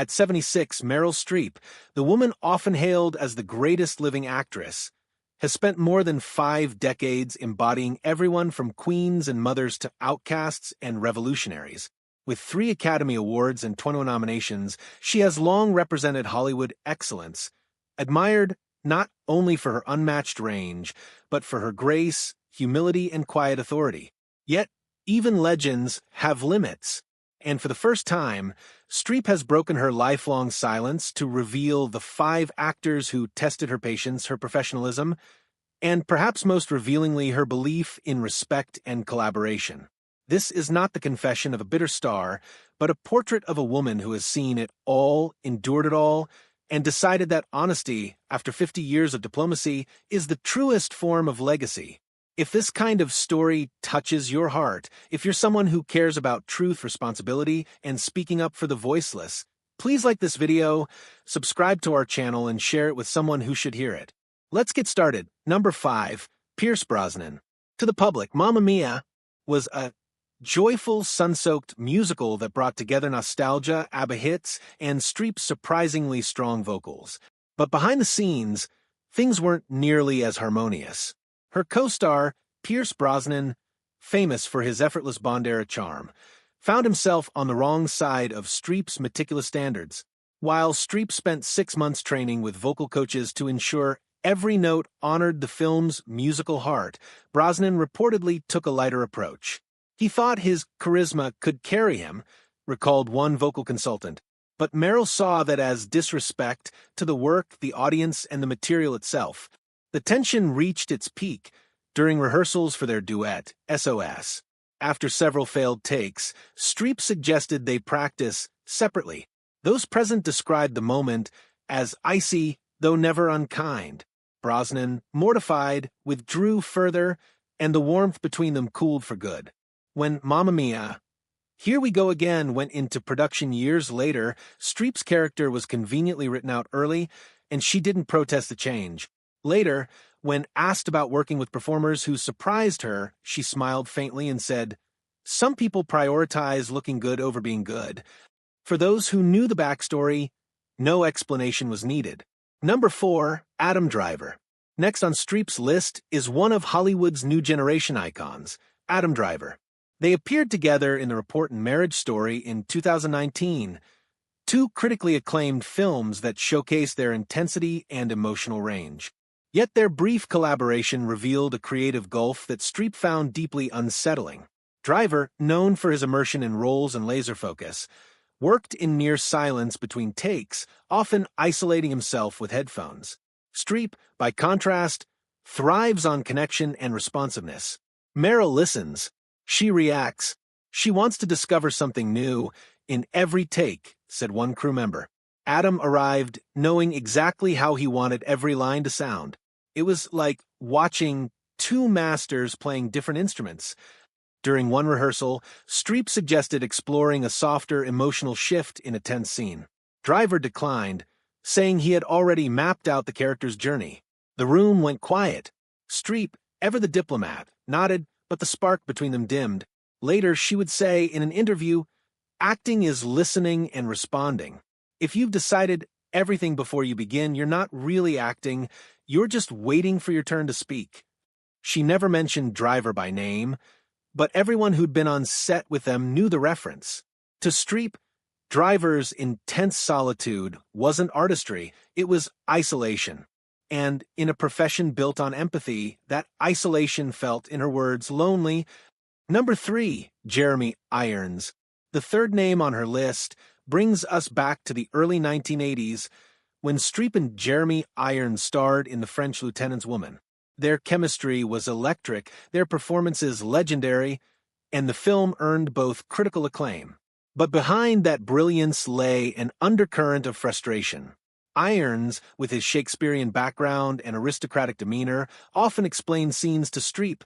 At 76, Meryl Streep, the woman often hailed as the greatest living actress, has spent more than 5 decades embodying everyone from queens and mothers to outcasts and revolutionaries. With 3 Academy Awards and 21 nominations, she has long represented Hollywood excellence, admired not only for her unmatched range, but for her grace, humility, and quiet authority. Yet, even legends have limits. And for the first time, Streep has broken her lifelong silence to reveal the 5 actors who tested her patience, her professionalism, and perhaps most revealingly her belief in respect and collaboration. This is not the confession of a bitter star, but a portrait of a woman who has seen it all, endured it all, and decided that honesty, after 50 years of diplomacy, is the truest form of legacy. If this kind of story touches your heart, if you're someone who cares about truth, responsibility, and speaking up for the voiceless, please like this video, subscribe to our channel, and share it with someone who should hear it. Let's get started. Number 5. Pierce Brosnan. To the public, Mamma Mia was a joyful, sun-soaked musical that brought together nostalgia, ABBA hits, and Streep's surprisingly strong vocals. But behind the scenes, things weren't nearly as harmonious. Her co-star, Pierce Brosnan, famous for his effortless Bond-era charm, found himself on the wrong side of Streep's meticulous standards. While Streep spent 6 months training with vocal coaches to ensure every note honored the film's musical heart, Brosnan reportedly took a lighter approach. He thought his charisma could carry him, recalled one vocal consultant, but Meryl saw that as disrespect to the work, the audience, and the material itself. The tension reached its peak during rehearsals for their duet, SOS. After several failed takes, Streep suggested they practice separately. Those present described the moment as icy, though never unkind. Brosnan, mortified, withdrew further, and the warmth between them cooled for good. When Mamma Mia, Here We Go Again went into production years later, Streep's character was conveniently written out early, and she didn't protest the change. Later, when asked about working with performers who surprised her, she smiled faintly and said, "Some people prioritize looking good over being good." For those who knew the backstory, no explanation was needed. Number 4. Adam Driver. Next on Streep's list is one of Hollywood's new generation icons, Adam Driver. They appeared together in The Report and Marriage Story in 2019, 2 critically acclaimed films that showcase their intensity and emotional range. Yet their brief collaboration revealed a creative gulf that Streep found deeply unsettling. Driver, known for his immersion in roles and laser focus, worked in near silence between takes, often isolating himself with headphones. Streep, by contrast, thrives on connection and responsiveness. Meryl listens. She reacts. She wants to discover something new in every take, said one crew member. Adam arrived knowing exactly how he wanted every line to sound. It was like watching 2 masters playing different instruments. During one rehearsal, Streep suggested exploring a softer emotional shift in a tense scene. Driver declined, saying he had already mapped out the character's journey. The room went quiet. Streep, ever the diplomat, nodded, but the spark between them dimmed. Later, she would say in an interview, "Acting is listening and responding. If you've decided everything before you begin, you're not really acting, you're just waiting for your turn to speak." She never mentioned Driver by name, but everyone who'd been on set with them knew the reference. To Streep, Driver's intense solitude wasn't artistry, it was isolation. And in a profession built on empathy, that isolation felt, in her words, lonely. Number 3, Jeremy Irons. The third name on her list brings us back to the early 1980s, when Streep and Jeremy Irons starred in The French Lieutenant's Woman. Their chemistry was electric, their performances legendary, and the film earned both critical acclaim. But behind that brilliance lay an undercurrent of frustration. Irons, with his Shakespearean background and aristocratic demeanor, often explained scenes to Streep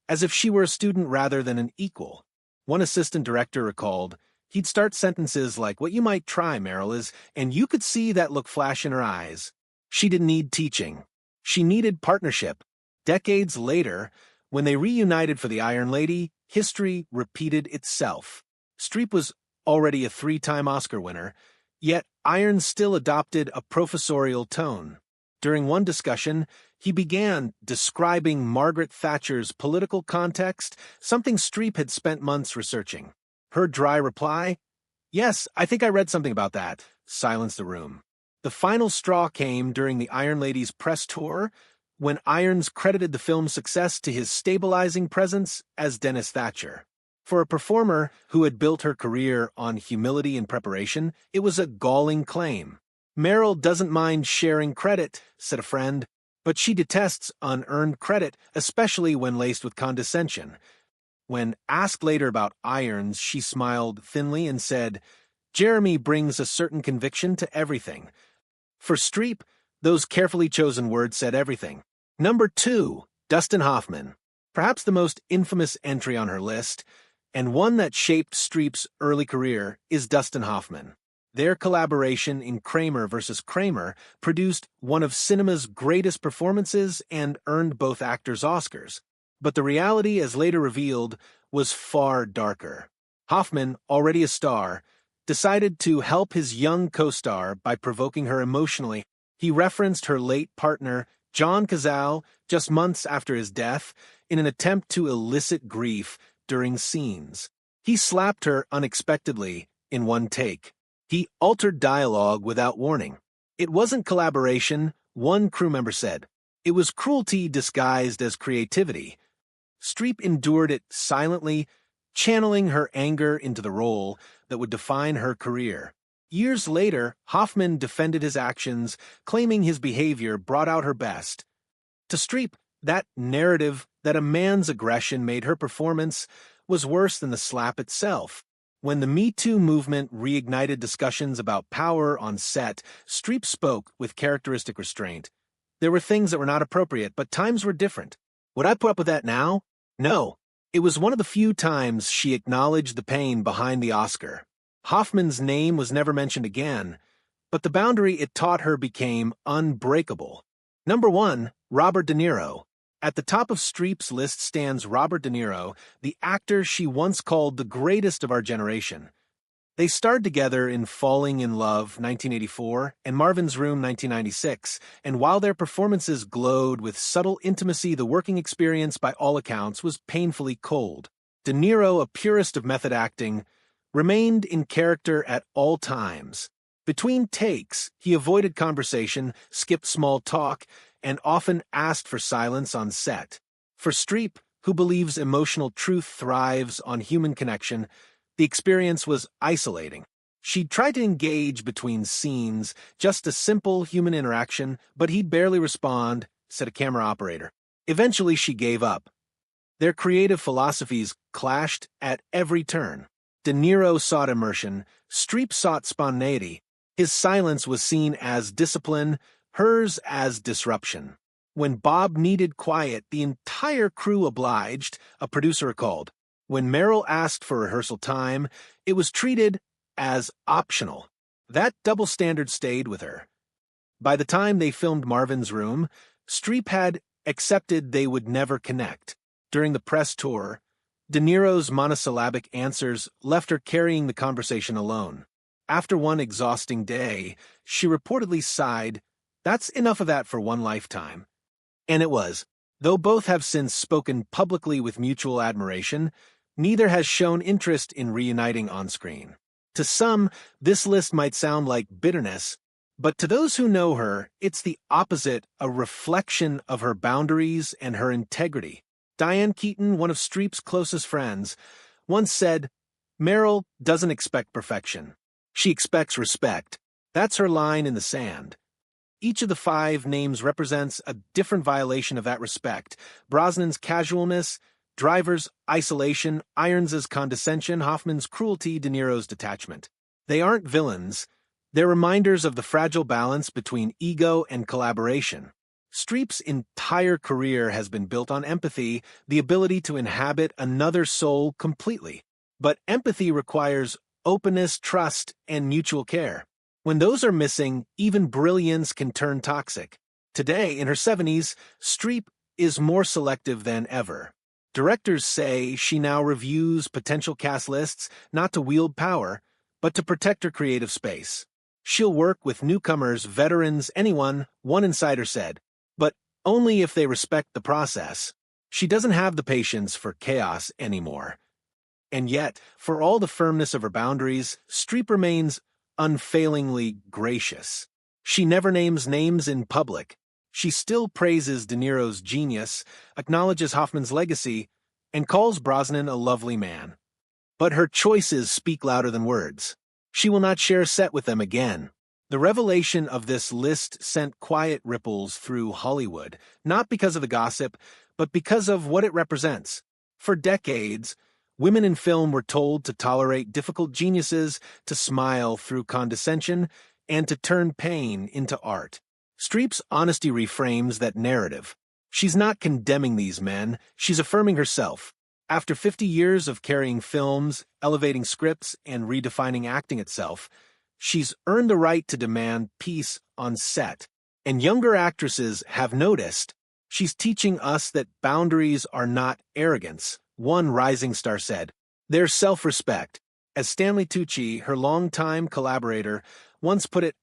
as if she were a student rather than an equal. One assistant director recalled, he'd start sentences like, "What you might try, Meryl, is," and you could see that look flash in her eyes. She didn't need teaching. She needed partnership. Decades later, when they reunited for The Iron Lady, history repeated itself. Streep was already a 3-time Oscar winner, Yet Irons still adopted a professorial tone. During one discussion, he began describing Margaret Thatcher's political context, something Streep had spent months researching. Her dry reply, "Yes, I think I read something about that," silenced the room. The final straw came during the Iron Lady's press tour, when Irons credited the film's success to his stabilizing presence as Dennis Thatcher. For a performer who had built her career on humility and preparation, it was a galling claim. "Meryl doesn't mind sharing credit," said a friend, "but she detests unearned credit, especially when laced with condescension." When asked later about Irons, she smiled thinly and said, "Jeremy brings a certain conviction to everything." For Streep, those carefully chosen words said everything. Number 2, Dustin Hoffman. Perhaps the most infamous entry on her list, and one that shaped Streep's early career, is Dustin Hoffman. Their collaboration in Kramer vs. Kramer produced one of cinema's greatest performances and earned both actors Oscars. But the reality, as later revealed, was far darker. Hoffman, already a star, decided to help his young co-star by provoking her emotionally. He referenced her late partner, John Cazale, just months after his death, in an attempt to elicit grief during scenes. He slapped her unexpectedly in one take. He altered dialogue without warning. It wasn't collaboration, one crew member said. It was cruelty disguised as creativity. Streep endured it silently, channeling her anger into the role that would define her career. Years later, Hoffman defended his actions, claiming his behavior brought out her best. To Streep, that narrative that a man's aggression made her performance was worse than the slap itself. When the Me Too movement reignited discussions about power on set, Streep spoke with characteristic restraint. There were things that were not appropriate, but times were different. Would I put up with that now? No. It was one of the few times she acknowledged the pain behind the Oscar. Hoffman's name was never mentioned again, but the boundary it taught her became unbreakable. Number 1, Robert De Niro. At the top of Streep's list stands Robert De Niro, the actor she once called the greatest of our generation. They starred together in Falling in Love, 1984, and Marvin's Room, 1996, and while their performances glowed with subtle intimacy, the working experience, by all accounts, was painfully cold. De Niro, a purist of method acting, remained in character at all times. Between takes, he avoided conversation, skipped small talk, and often asked for silence on set. For Streep, who believes emotional truth thrives on human connection, the experience was isolating. She tried to engage between scenes, just a simple human interaction, but he'd barely respond, said a camera operator. Eventually she gave up. Their creative philosophies clashed at every turn. De Niro sought immersion, Streep sought spontaneity. His silence was seen as discipline, hers as disruption. When Bob needed quiet, the entire crew obliged, a producer recalled. When Meryl asked for rehearsal time, it was treated as optional. That double standard stayed with her. By the time they filmed Marvin's Room, Streep had accepted they would never connect. During the press tour, De Niro's monosyllabic answers left her carrying the conversation alone. After one exhausting day, she reportedly sighed, "That's enough of that for one lifetime." And it was. Though both have since spoken publicly with mutual admiration, neither has shown interest in reuniting on-screen. To some, this list might sound like bitterness, but to those who know her, it's the opposite, a reflection of her boundaries and her integrity. Diane Keaton, one of Streep's closest friends, once said, "Meryl doesn't expect perfection. She expects respect." That's her line in the sand. Each of the 5 names represents a different violation of that respect. Brosnan's casualness, Driver's isolation, Irons's condescension, Hoffman's cruelty, De Niro's detachment. They aren't villains. They're reminders of the fragile balance between ego and collaboration. Streep's entire career has been built on empathy, the ability to inhabit another soul completely. But empathy requires openness, trust, and mutual care. When those are missing, even brilliance can turn toxic. Today, in her 70s, Streep is more selective than ever. Directors say she now reviews potential cast lists not to wield power, but to protect her creative space. She'll work with newcomers, veterans, anyone, one insider said, but only if they respect the process. She doesn't have the patience for chaos anymore. And yet, for all the firmness of her boundaries, Streep remains unfailingly gracious. She never names names in public. She still praises De Niro's genius, acknowledges Hoffman's legacy, and calls Brosnan a lovely man. But her choices speak louder than words. She will not share a set with them again. The revelation of this list sent quiet ripples through Hollywood, not because of the gossip, but because of what it represents. For decades, women in film were told to tolerate difficult geniuses, to smile through condescension, and to turn pain into art. Streep's honesty reframes that narrative. She's not condemning these men, she's affirming herself. After 50 years of carrying films, elevating scripts, and redefining acting itself, she's earned the right to demand peace on set. And younger actresses have noticed. She's teaching us that boundaries are not arrogance. One rising star said, "They're self-respect." As Stanley Tucci, her longtime collaborator, once put it,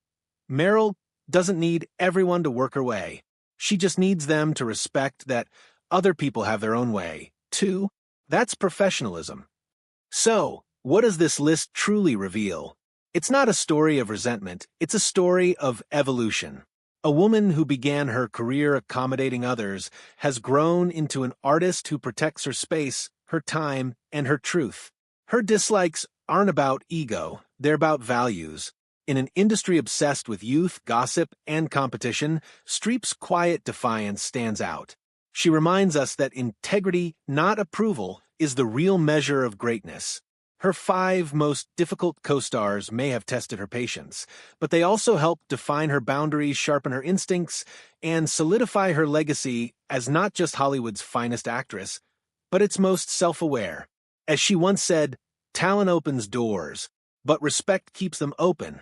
Meryl doesn't need everyone to work her way. She just needs them to respect that other people have their own way, too. That's professionalism. So, what does this list truly reveal? It's not a story of resentment, it's a story of evolution. A woman who began her career accommodating others has grown into an artist who protects her space, her time, and her truth. Her dislikes aren't about ego, they're about values. In an industry obsessed with youth, gossip, and competition, Streep's quiet defiance stands out. She reminds us that integrity, not approval, is the real measure of greatness. Her 5 most difficult co-stars may have tested her patience, but they also helped define her boundaries, sharpen her instincts, and solidify her legacy as not just Hollywood's finest actress, but its most self-aware. As she once said, "Talent opens doors, but respect keeps them open."